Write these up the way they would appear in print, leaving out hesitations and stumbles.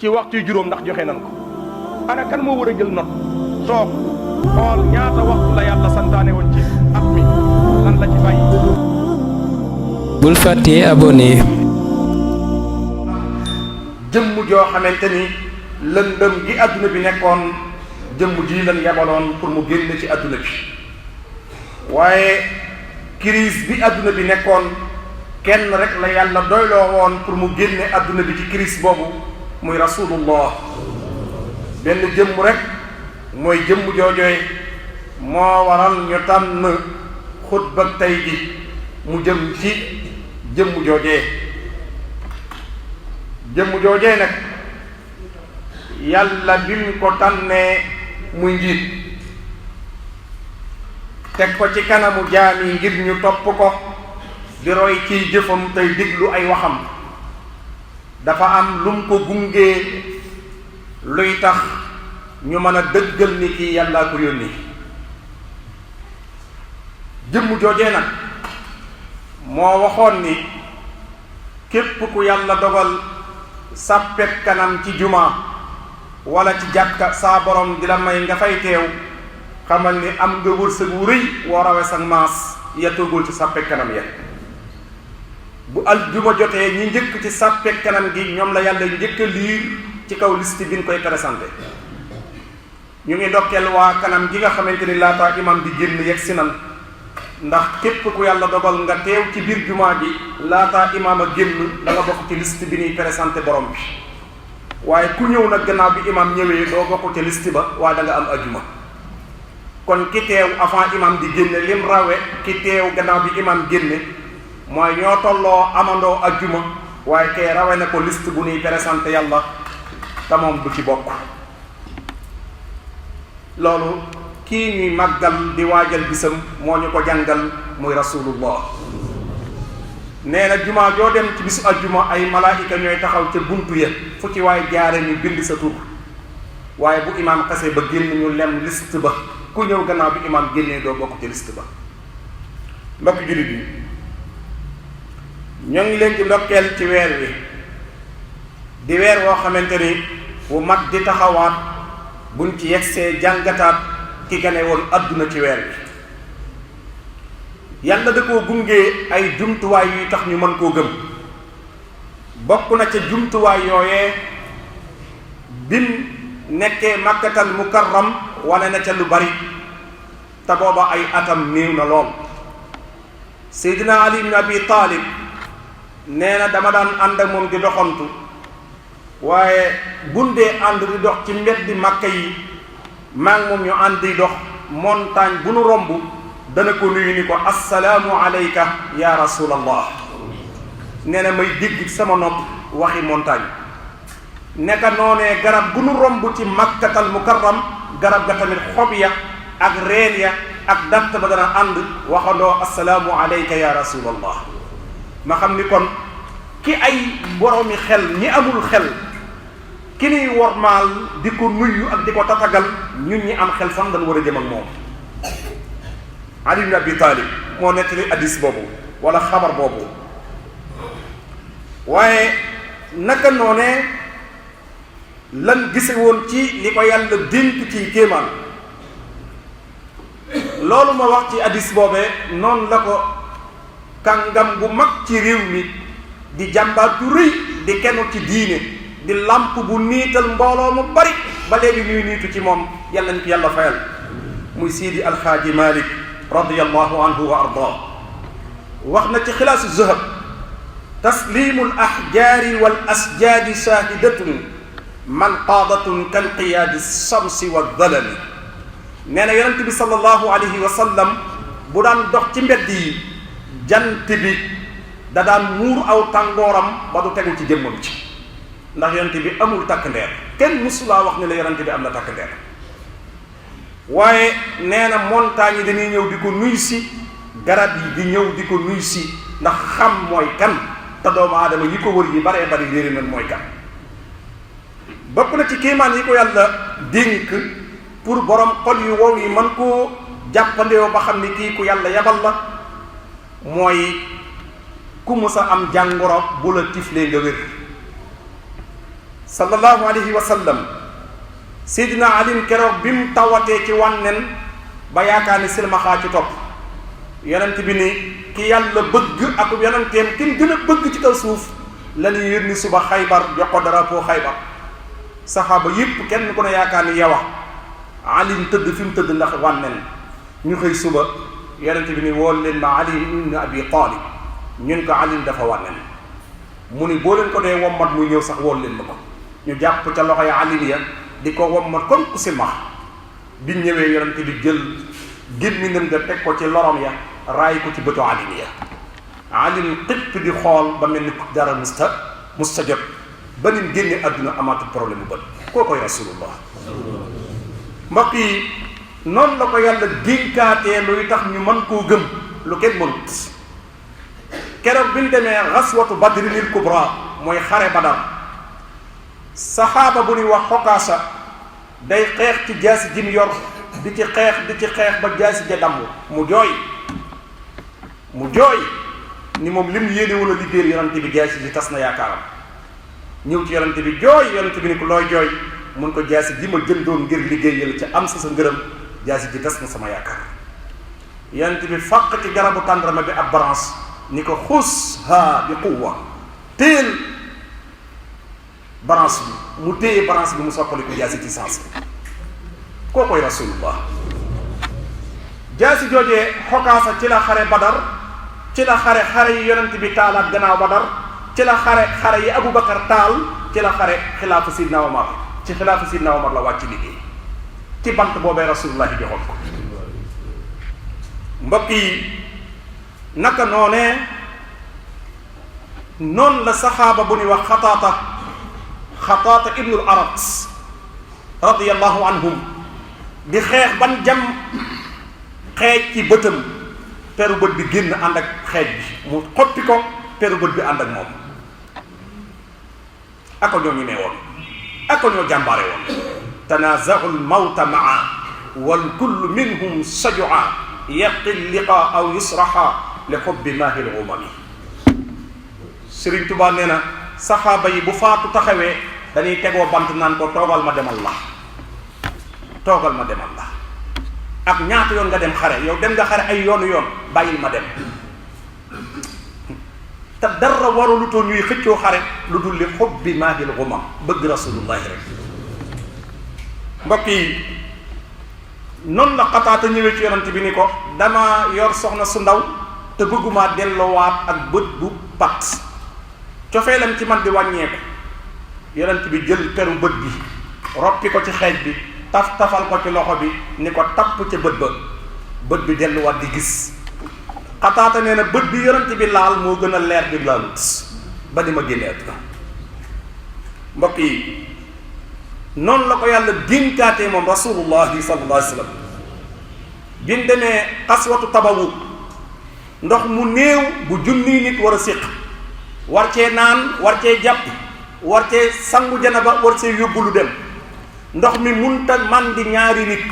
ci waxtu juróom ndax joxe nan ko ana kan moo war a jël note toog xool ñaata waxtu la yàlla santaane woon ci at mi lan la ci bàyyi. bul fàttee abonné. jëmm joo xamante ni lëndëm gi adduna bi nekkoon jëmm ji lan yabaloon pour mu génn ci adduna bi waaye crise bi adduna bi nekkoon kenn rek la yàlla doyloo woon pour mu génne adduna bi ci crise boobu muy rasulullah benn jëmm rek mooy jëmm joojooy moo waral ñu tànn xutba tey gi mu jëm ci jëmm joojee nag yàlla bi mu ko tànnee muy njiit teg ko ci kanamu jaam yi ngir ñu topp ko di roy ciy jëfam tey diglu ay waxam dafa am lum ko gungee luy tax ñu mën a dëggal ni kii yàllaa ko yónni jëmm joojee nag moo waxoon ni képp ku yàlla dogal sàppet kanam ci jumaa wala ci jàkka saa borom di la may nga fay teew xamal ni am nga wërsëg wu rëy woo rawe sag maas yettugul ci sàppet kanam ya bu aljuma jotee ñi njëkk ci sàppet kanam gi ñoom la yàlla njëkk a liir ci kaw liste bi ñu koy présenté ñu ngi ndokkeel waa kanam gi nga xamante ni laataa imam di génn yegg si nan ndax képp ku yàlla dogal nga teew ci biir jumaa ji laataa imaam a génn da nga bokk ci liste bi ñuy présenté borom bi waaye ku ñëw nag gannaaw bi imaam ñëwee doo bokk ci liste ba waaye da nga am ajuma kon ki teew avant imaam di génne lim rawe ki teew gannaaw bi imaam génne mooy ñoo tolloo amandoo ajuma waaye kay rawe na ko liste bu ñuy présenté yàlla te moom du ci bokk loolu kii ñuy màggal di waajal bisam moo ñu ko jàngal muy rasulullah nee na jumaa joo dem ci bisu ajjuma ay malaayika ñooy taxaw ca buntu ya fu ci waaye jaare ñu bind sa tur waaye bu imaam xase ba génn ñu lem liste ba ku ñëw gannaaw bi imaam génnee doo bokk ci liste ba mbokk jullit yi ñoo ngi leen ci ndokkeel ci weer wi di weer woo xamante ni wu mat di taxawaat buñ ci yegsee jàngataat ki gane woon adduna ci weer bi yàlla da koo gungee ay jumtuwaay yuy tax ñu mën koo gëm bokk na ca jumtuwaay yooyee bim nekkee makkatal mukarram wane na ca lu bari te booba ay atam néew na lool seydina ali ibn abi taalib nee na dama daan ànd ak moom di doxantu waaye bundee ànd di dox ci mbeddi makka yi maa ngi moom ñu ànd di dox montagne bu nu romb dana ko nuyu ni ko assalaamu alayka ya rasulallah nee na may dégg sama nopp waxi montagne nekka noonee garab bu nu romb ci makkatal mukarram garab ga tamit xob ya ak reen ya ak datt ba dana ànd waxandoo assalaamu alayka ya rasulallah ma xam ni kon ki ay boroomi xel ñi amul xel ki niy wormaal di ko nuyu ak di ko tatagal ñun ñi am xel fan dañ war a jëm ak moom Ali ibn Abi Talib moo nettali hadis boobu wala xabar boobu waaye naka noonee lan gise woon ci li ko yàlla dénk ci kéemaan loolu ma wax ci hadis boobee noonu la ko kàngam bu mag ci réew mi di jàmbaar ju rëy di kenn ci diine di làmp bu niital mbooloo mu bari ba léegi ñuy niitu ci moom yàlla ñu ko yàlla fayal muy Sidi Alxaaji Malik radiyallahu anhu wa ardaa wax na ci xilaasu zahab taslimul ahjaari wal asjaadi shaahidatun manqaadatun kal qiyaadi samsi wa dalali nee na yonent bi sallallahu alayhi wa sallam bu daan dox ci mbedd yi jant bi da daan muur aw tàngooram ba du tegu ci jëmmam ci ndax yonent bi amul takk ndeer kenn musulaa wax ne la yonent bi am na takk ndeer waaye nee na montagne yi dañuy ñëw di ko nuy si garab yi di ñëw di ko nuy si ndax xam mooy kan te doomu aadama yi ko wër yi baree bari réeri nan mooy kan bokk na ci kéemaan yi ko yàlla dénk pour borom xol yu wow yi man koo jàppandewoo ba xam ni kii ku yàlla yabal la mooy ku musa am jàngoro bu la tiflee nga wér. sallallahu alayhi wa sallam Seydina Ali keroog bi mu tawatee ci wànnen ba yaakaar ni silmaxaa ci topp yonent bi ni ki yàlla bëgg ak yonenteem ki gën a bëgg ci kaw suuf la ñuy yónni suba Xaybar jox ko drapeau Xaybar. saxaaba yépp kenn ku ne yaakaar ni yow Ali tëdd fi mu tëdd ndax wànnen ñu xëy suba yonent bi ni wool leen ma Ali ibn Abi Talib ñun ko Ali dafa wànnen mu ni boo leen ko dee wommat muy ñëw sax wool leen ma ko ñu jàpp ca loxo ya Ali ya di ko wommat comme ku silmax biñ ñëwee yonent bi jël gémmiñam nga teg ko ci lorom ya raay ko ci bëtu Ali ya Ali xipp di xool ba mel ni dara musta jot ba nim génne àdduna amaatul problème bu bët koo koy rasulullah. mbokk yi noonu la ko yàlla dénkaatee luy tax ñu mën koo gëm lu kenn mënut. keroog bi ñu demee xaswatu badrinil kubra mooy xare badar saxaaba bu ñuy wax xokaasa day xeex ci jaasi ji mu yor di ci xeex ba jaasi ja damm mu jooy ni moom lim yéene wala liggéeyal yonante bi jaasi ji tas na yaakaaram ñëw ci yonante bi jooy yonante bi ni ko looy jooy mun ko jaasi ji ma jëndoon ngir liggéeyal ca am sa ngërëm jaasi ji tas na sama yaakaar. yonante bi fàq ci garabu tàndarma bi ab branche ni ko xus ha bi quwwa téel branche bi mu téye branche bi mu soppali ko jaasi ci sens koo koy rasulullah. jaasi joojee xokaasa ci la xare badar ci la xare yi yonent bi taalaat gannaaw badar ci la xare yi Aboubacar taal ci la xare xilaafa sidna Omar ci xilaafa sidna Omar la wàcc liggéey ci bant boobee rasulullah joxoon ko. mbokk yi naka noonu la saxaaba bu ñuy wax xataata ibnul arat radiyallahu anhum di xeex ban jam xeej ci bëtam peru bët bi génn ànd ak xeej bi mu xoppi ko peru bët bi ànd ak moom. ako ñoo ñu ne woon ako ñoo jàmbaare woon. tanazaul mawta maa wal kullu minhum sajua yaqi liqa aw yusraha li xubbi maahil umami. Sëriñ Tuubaa nee na saxaaba yi bu faatu taxawee dañuy tegoo bant naan ko toogal ma demal la ak ñaata yoon nga dem xare yow dem nga xare ay yoonu yoon bàyyil ma dem. te dara warulutoo ñuy xëccoo xare lu dul li xubbi maahil umam bëgg rasulullahi rek. mbokk yi noonu la xataata ñëwee ci yonent bi ni ko dama yor soxna su ndaw te bëgguma delloowaat ak bët bu pat cofeelam ci man di wàññeeku. yonent bi jël peru bët bi roppi ko ci xeej bi tafal ko ci loxo bi ni ko tapp ca bët bi delluwaat di gis. xataata nee na bët bi yonent bi laal moo gën a leer bi laalut ba di ma génne àdduna. mbokk yi noonu la ko yàlla dénkaatee moom rasulullahi sallallahu alayhi wa sallam bi mu demee xaswatu Tabawuk ndox mu néew bu junniy nit war a séq war cee naan war cee jàpp war cee sangu janaba war cee yóbbu lu dem ndox mi munta man di ñaari nit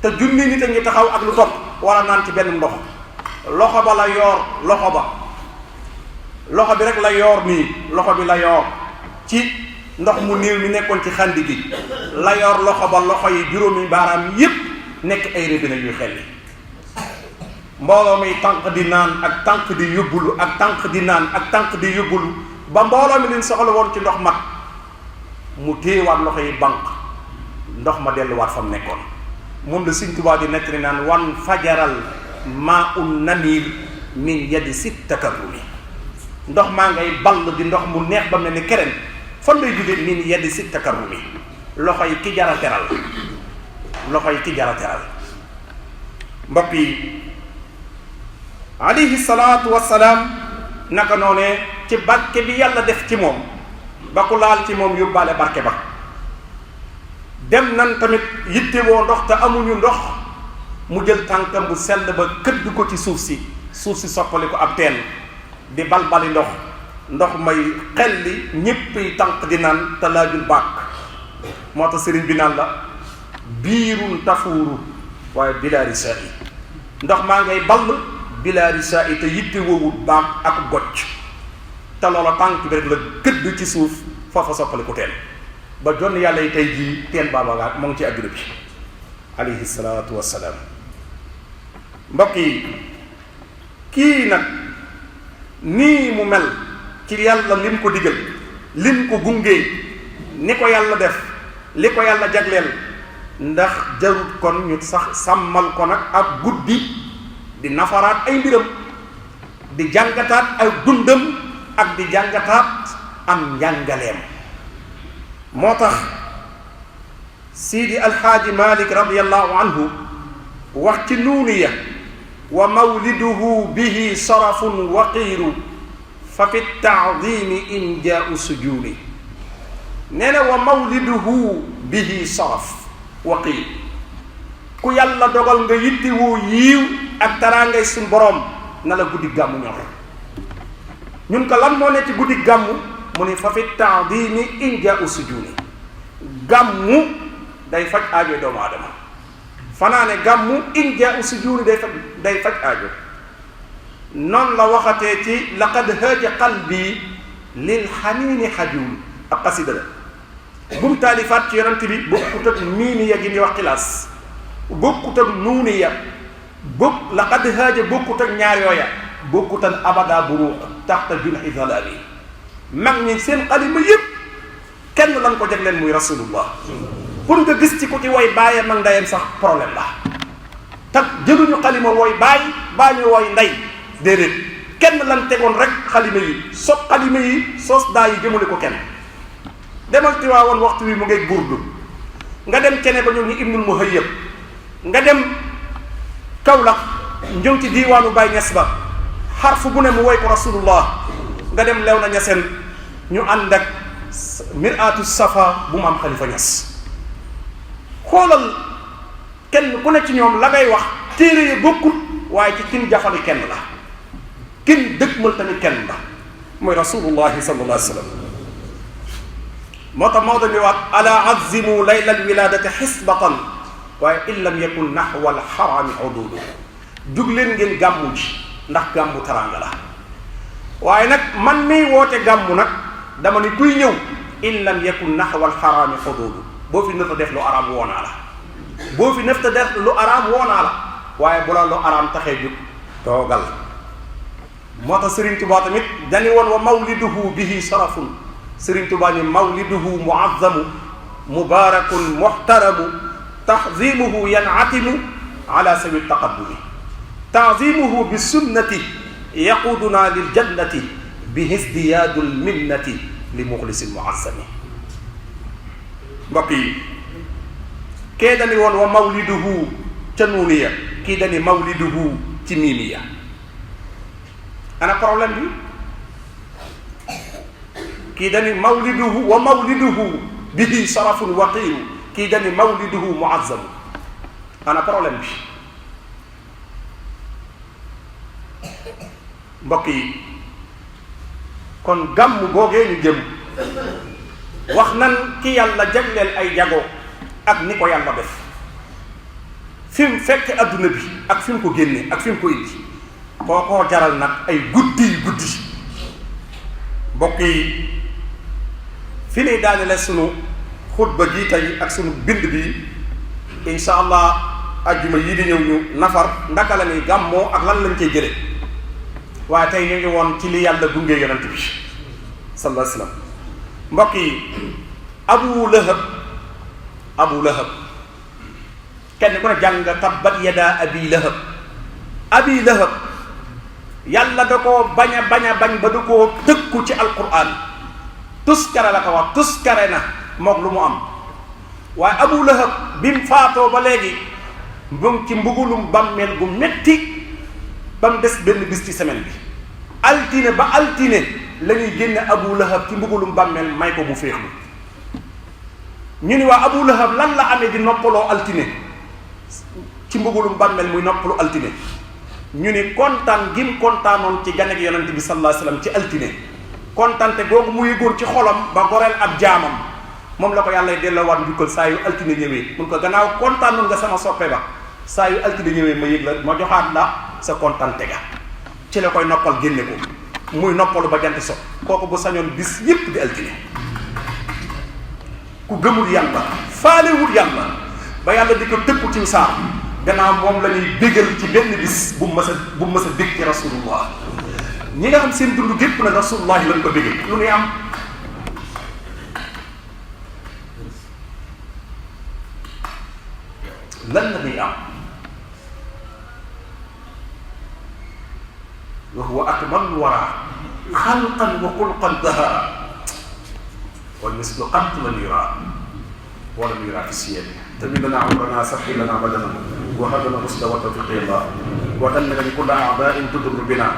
te junniy nit a ngi taxaw ak lu topp war a naan ci benn ndox. loxo ba la yoor loxo bi rek la yoor nii loxo bi la yoor ci ndox mu néew mi nekkoon ci xandi gi la yor loxo ba loxo yi juróomi baaraam yépp nekk ay robinet yuy xelli. mbooloo mi tànk di naan ak tànk di yóbbulu ak tànk di naan ak tànk di yóbbulu ba mbooloo mi leen soxla woon ci ndox mat mu téyewaat loxo yi banq ndox ma delluwaat fa mu nekkoon. moom la Sëriñ Tuubaa di nettali naan wan fajaral maa un namir min yadi sit takarrumi ndox maa ngay ball di ndox mu neex ba mel ni keneen fan lay jóge min yadi sit takarrumi loxo yi ki jara teral mbokk yi alayhi salaatu wassalaam naka noonee ci barke bi yàlla def ci moom ba ku laal ci moom yóbbaale barke ba. dem nan tamit yittewoo ndox te amuñu ndox mu jël tànkam bu sell ba këdd ko ci suuf si soppali ko ab teen di balbali ndox may xelli ñéppi tànk di naan te laajul bàkk moo tax sëriñ bi naan la biirun tafuuru waaye bilaari saa yi ndox maa ngay ball bila risaa te yitte woowut baag ak gocc te loola tànk bi rek la gëdd ci suuf foofa soppali ku teen ba jonn yàlla yi tey jii teen baabagaat moo ngi ci àdduna bi alayhi salaatu wassalaam. mbokk yi kii nag nii mu mel ci yàlla lim ko digal lim ko gungee ni ko yàlla def li ko yàlla jagleel ndax jarut kon ñu sax sàmmal ko nag ak guddi di nafaraat ay mbiram di jàngataat ay dundam ak di jàngataat am njàngaleem. moo tax Sidi Alxaaji Malik radiyallahu anhu wax ci nuuniya wa mawliduhu bihi sarafun waqiiru fa fi taadimi injaau sujuuni. nee na wa mawliduhu bihi saraf waqiir ku yàlla dogal nga yittiwoo yiiw ak taraangay suñ boroom na la guddi gàmmu ñor. ñun ko lan moo ne ci guddi gàmmu mu ni fa fi taadimi injaau sujuuni. gàmmu day faj aajo doomu aadama fanaane gàmmu injaau sujuuni day faj aajo. noonu la waxatee ci laqad haaja qalbi lil xaniini xajuul ak xasida la bu mu taalifaat ci yonent bi bokkut ak miimiya gi ñuy wax xilaas bokkut ak nuuniya laqad haaja bokkut ak ñaar yooya bokkut ak abada buruuq taxta junhi zalaali. mag ñi seen xalima yëpp kenn lan ko jagleen muy rasulullah. pour nga gis ci ku ci woy bàyyee mag ndeyam sax problème la te jëluñu xalima woy baa ñu woy ndey déedéet kenn lan tegoon rek xalima yi xalima yi sos daa yi jëmale ko kenn. demal Tiwaawan waxtu wi mu ngay burdu nga dem kene ba ñoom ñu Ibnul Muhayyab nga dem Kawlax ñëw ci diiwaanu Baay Ñas ba xarfu bu ne mu woy ko rasulullah. nga dem Léona Ñaseen ñu ànd ak miraatu safa bu mu am Xalifa Ñas. xoolal kenn ku ne ci ñoom la ngay wax téere yi bokkut waaye ci kin jafali kenn la kin dëkkmal tamit kenn la mooy rasulullahi sallallahu alayhi wa sallam. moo tax Maodo mi waat ala azimu layla alwiladati xisbatan waaye in lam yakun naxwa alxarami ududu. jug leen ngeen gàmmu ji ndax gàmmu taraanga la waaye nag man miy woote gàmmu nag dama ni kuy ñëw in lam yakun naxwa alxarami ududu. boo fi nëfta def lu araam woonaa la boo fi nëfta def lu araam woonaa la waaye bu la lu araam taxee jug toogal. moo tax Serigne Touba tamit dañu woon wa mawliduhu bihi sarafun. Serigne Touba ni mawliduhu muazzamu mubarakun muhtaramu tahzimuhu yanatimu ala sawi taqaddumi ta'zimuhu bi sunnati yaquduna lil jannati bi hisdiyadul minnati li muxlisil muazzami. mbokk yi kee dani woon wa mawliduhu ca nuuniya kii dani mawliduhu ci miimiya. ana problème bi kii dani mawliduhu wa mawliduhu bihi sarafun waqiiru kii dani mawliduhu muazzamu. ana problème bi mbokk yi kon gàmm googee ñu jëm wax nan ki yàlla jagleel ay jago ak ni ko yàlla def fi mu fekk adduna bi ak fi mu ko génne ak fi mu ko indi kookoo jaral nag ay guddi mbokk yi fi ni daanele sunu xutba gi tey ak sunu bind bi insha allah ajjuma yii di ñëw ñu nafar ndaka la ni gàmmoo ak lan lañ cey jële waaye tey ñu ngi woon ci li yàlla gungee yonent bi sallallahu alayhi wasallam. mbokk yi abu lahab kenn ku ne jàng tabbat yada abi lahab yàlla da koo bañ ba da koo tëkku ci alquran tuskare la ko wax tuskare na moog lu mu am waaye abu lahab bi mu faatoo ba léegi mu ngi ci mbugulum bàmmeel gu metti ba mu des benn bis ci semaine bi altine ba altine la ñuy génne abu lahab ci mbugulum bàmmeel may ko mu féexlu ñu ni waa abu lahab lan la amee di noppaloo altine ci mbugulum bàmmeel muy noppalu altine ñu ni kontaan gim kontaanoon ci gane gi yonent bi sallallahu alayhi wasallam ci altine kontante googu mu yëgoon ci xolam ba goreel ab jaamam moom la ko yàlla delloowaat njukkal saa yu altine ñëwee mun ko gannaaw kontaanoon nga sama soppe ba saa yu altine ñëwee ma yëg la ma joxaat la sa kontante ga ci la koy noppal génne ko muy noppalu ba jant so kooku bu sañoon bis yépp di altine. ku gëmul yàlla faalewul yàlla ba yàlla di ko tëkku ci saar gannaaw moom la ñuy bégal ci benn bis bu mës a bég ci rasulullah. ñi nga xam seen dund gépp nag rasulullah lañ ko bégal lu ñuy am lan la ñuy am wa huwa akmalul wara xalqan wa xulqan dahara wal mislu qat lam yura ولم يرى في السيادة تمن لنا عمرنا سحي لنا بدنا وهب لنا الرشد والتوفيق يا الله وأن كل أعداء تضر بنا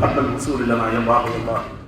قبل الوصول لنا يا الله يا الله